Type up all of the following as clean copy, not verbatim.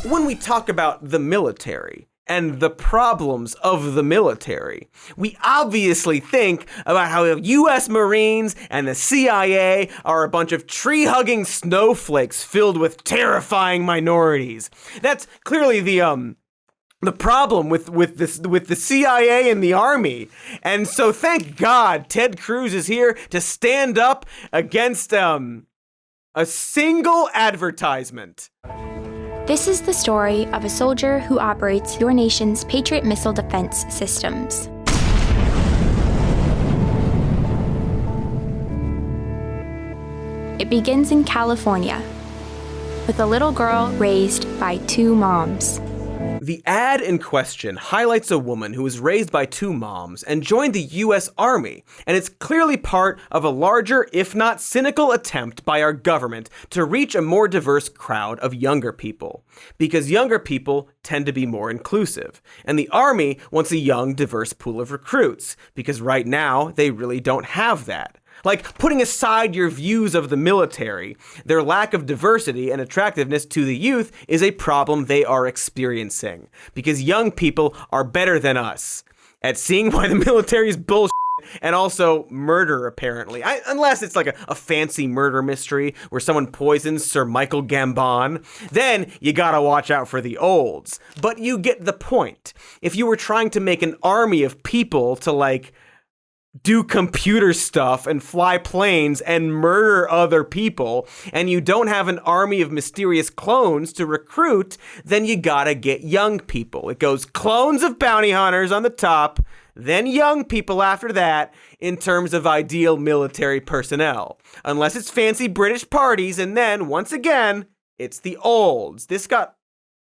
When we talk about the military and the problems of the military, we obviously think about how the U.S. Marines and the CIA are a bunch of tree-hugging snowflakes filled with terrifying minorities. That's clearly the problem with the CIA and the Army. And so thank God Ted Cruz is here to stand up against a single advertisement. This is the story of a soldier who operates your nation's Patriot missile defense systems. It begins in California, with a little girl raised by two moms. The ad in question highlights a woman who was raised by two moms and joined the U.S. Army, and it's clearly part of a larger, if not cynical, attempt by our government to reach a more diverse crowd of younger people. Because younger people tend to be more inclusive, and the Army wants a young, diverse pool of recruits, because right now they really don't have that. Like, putting aside your views of the military, their lack of diversity and attractiveness to the youth is a problem they are experiencing. Because young people are better than us at seeing why the military is bullshit and also murder, apparently. Unless it's like a fancy murder mystery where someone poisons Sir Michael Gambon, then you gotta watch out for the olds. But you get the point. If you were trying to make an army of people to, like, do computer stuff and fly planes and murder other people, and you don't have an army of mysterious clones to recruit, then you gotta get young people. It goes clones of bounty hunters on the top, then young people after that in terms of ideal military personnel. Unless it's fancy British parties, and then, once again, it's the olds. This got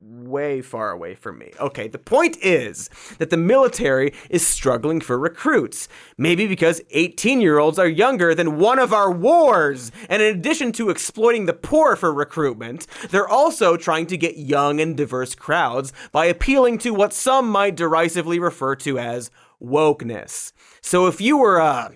way far away from me. Okay, the point is that the military is struggling for recruits. Maybe because 18-year-olds are younger than one of our wars. And in addition to exploiting the poor for recruitment, they're also trying to get young and diverse crowds by appealing to what some might derisively refer to as wokeness. So if you were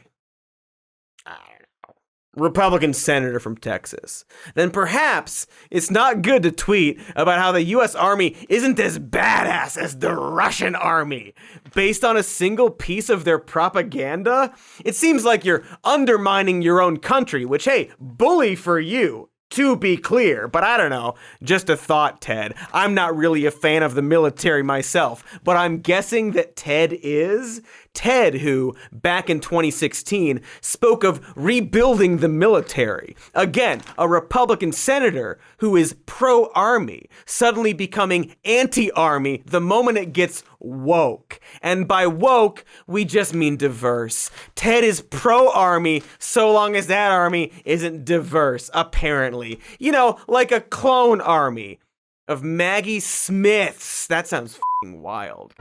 Republican senator from Texas, then perhaps it's not good to tweet about how the U.S. Army isn't as badass as the Russian army based on a single piece of their propaganda. It seems like you're undermining your own country, which, hey, bully for you, to be clear. But I don't know, just a thought, Ted. I'm not really a fan of the military myself, but I'm guessing that Ted is. Ted, who, back in 2016, spoke of rebuilding the military. Again, a Republican senator who is pro-army, suddenly becoming anti-army the moment it gets woke. And by woke, we just mean diverse. Ted is pro-army so long as that army isn't diverse, apparently. You know, like a clone army of Maggie Smiths. That sounds f***ing wild.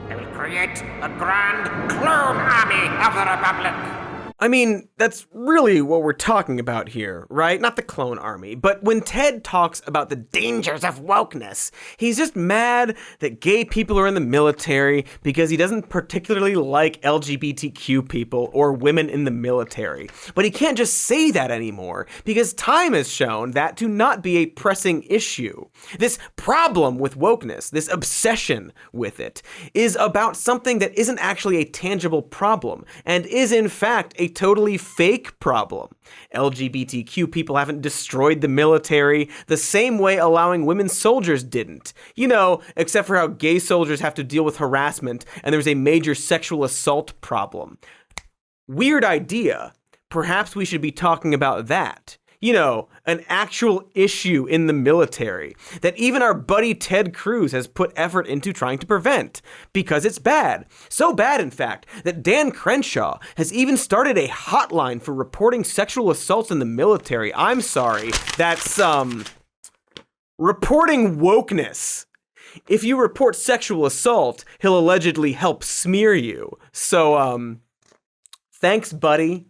I will create a grand clone army of the Republic. I mean, that's really what we're talking about here, right? Not the clone army. But when Ted talks about the dangers of wokeness, he's just mad that gay people are in the military because he doesn't particularly like LGBTQ people or women in the military. But he can't just say that anymore because time has shown that to not be a pressing issue. This problem with wokeness, this obsession with it, is about something that isn't actually a tangible problem and is in fact a totally fake problem. LGBTQ people haven't destroyed the military the same way allowing women soldiers didn't. You know, except for how gay soldiers have to deal with harassment and there's a major sexual assault problem. Weird idea. Perhaps we should be talking about that. You know, an actual issue in the military that even our buddy Ted Cruz has put effort into trying to prevent because it's bad. So bad, in fact, that Dan Crenshaw has even started a hotline for reporting sexual assaults in the military. I'm sorry, that's, reporting wokeness. If you report sexual assault, he'll allegedly help smear you. So, thanks, buddy.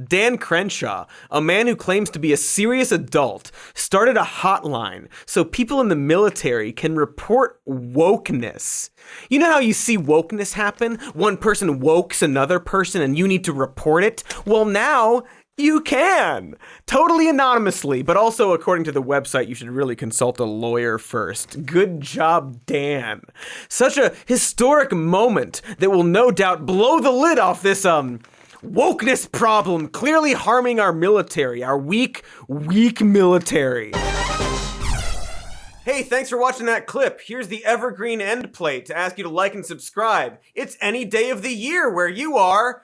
Dan Crenshaw, a man who claims to be a serious adult, started a hotline so people in the military can report wokeness. You know how you see wokeness happen? One person wokes another person and you need to report it? Well, now You can! Totally anonymously, but also according to the website, you should really consult a lawyer first. Good job, Dan. Such a historic moment that will no doubt blow the lid off this, wokeness problem clearly harming our military, our weak military. Hey, thanks for watching that clip. Here's the evergreen end plate to ask you to like and subscribe. It's any day of the year where you are.